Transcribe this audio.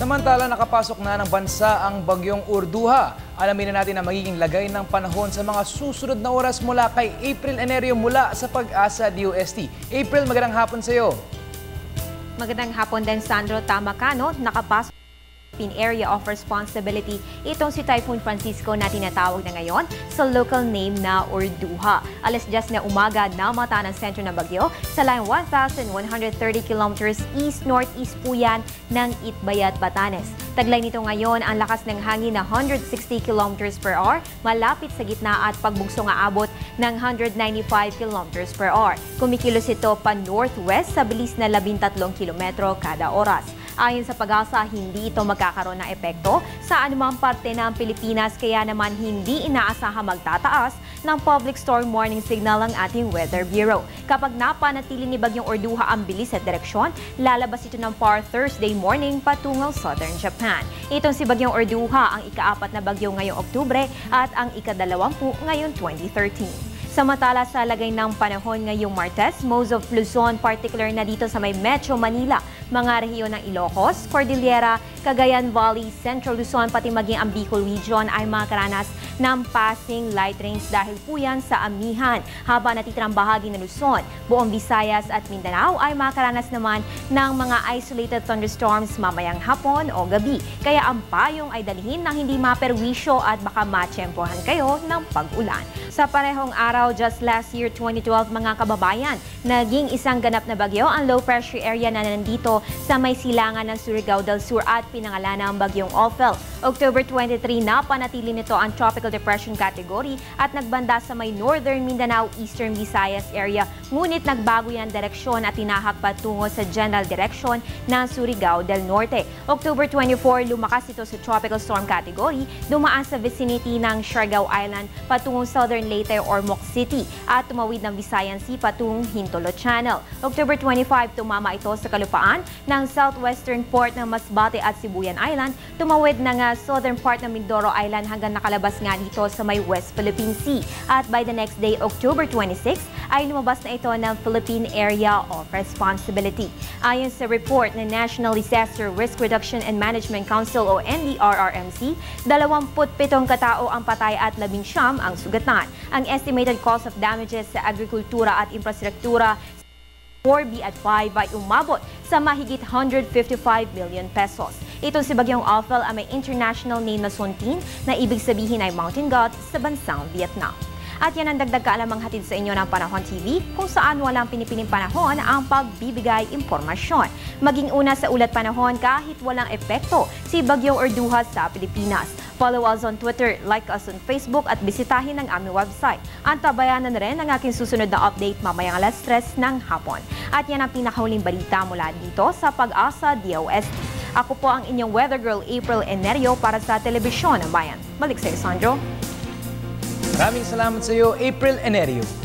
Samantala, nakapasok na ng bansa ang bagyong Urduha. Alamin na natin ang magiging lagay ng panahon sa mga susunod na oras mula kay April Enerio mula sa Pag-asa DOST. April, magandang hapon sa iyo. Magandang hapon din, Sandro. Tama ka, no? Nakapasok area of responsibility itong si Typhoon Francisco na tinatawag na ngayon sa local name na Urduha. Alas 10 na umaga namata ng sentro ng bagyo sa line 1,130 kilometers east-northeast po yan ng Itbayat, Batanes. Taglay nito ngayon ang lakas ng hangin na 160 kilometers per hour malapit sa gitna at pagbugso nga abot ng 195 kilometers per hour. Kumikilos ito pa northwest sa bilis na 13 kilometro kada oras. Ayon sa Pag-asa, hindi ito magkakaroon ng epekto sa anumang parte ng Pilipinas kaya naman hindi inaasahang magtataas ng public storm warning signal ang ating Weather Bureau. Kapag napanatili ni Bagyong Urduha ang bilis at direksyon, lalabas ito ng far Thursday morning patungong southern Japan. Itong si Bagyong Urduha ang ika-4 na bagyo ngayong Oktubre at ang ika-20 ngayong 2013. Samantala sa lagay ng panahon ngayong Martes, most of Luzon, particular na dito sa may Metro Manila, mga rehiyon ng Ilocos, Cordillera, Cagayan Valley, Central Luzon, pati maging ang Bicol Region ay makaranas ng passing light rains dahil po yan sa amihan. Habang natitirang bahagi ng Luzon, buong Visayas at Mindanao ay makaranas naman ng mga isolated thunderstorms mamayang hapon o gabi. Kaya ang payong ay dalhin ng hindi maperwisyo at baka matsyempohan kayo ng pag-ulan. Sa parehong araw, just last year, 2012, mga kababayan, naging isang ganap na bagyo ang low pressure area na nandito sa may silangan ng Surigao del Sur at pinangalan ng bagyong Ophel. October 23, napanatili nito ang tropical depression category at nagbanda sa may northern Mindanao, eastern Visayas area. Ngunit nagbago yan direksyon at tinahak patungo sa general direction ng Surigao del Norte. October 24, lumakas ito sa tropical storm category, dumaan sa vicinity ng Siargao Island patungong southern Leyte or Moc City at tumawid ng Visayan Sea patungong Hintolo Channel. October 25, tumama ito sa kalupaan ng southwestern port ng Masbate at Sibuyan Island, tumawid ng southern part ng Mindoro Island hanggang nakalabas nga dito sa may West Philippine Sea. At by the next day, October 26, ay lumabas na ito ng Philippine Area of Responsibility. Ayon sa report ng National Disaster Risk Reduction and Management Council o NDRRMC, 27 katao ang patay at 19 ang sugatan. Ang estimated cost of damages sa agrikultura at infrastruktura 4B at 5 ay umabot sa mahigit 155 billion pesos. Itong si Bagyong Ophel ay may international name na Sontin na ibig sabihin ay mountain god sa bansang Vietnam. At yan ang dagdag kaalamang hatid sa inyo ng Panahon TV kung saan walang pinipiling panahon ang pagbibigay impormasyon. Maging una sa ulat panahon kahit walang epekto si Bagyong Urduha sa Pilipinas. Follow us on Twitter, like us on Facebook at bisitahin ang aming website. Antabayanan rin ang aking susunod na update mamayang alas 3 ng hapon. At yan ang pinakahuling balita mula dito sa Pag-asa DOST. Ako po ang inyong weather girl April Enerio para sa Telebisyon ng Bayan. Balik sa iyo, Sandro. Maraming salamat sa iyo, April Enerio.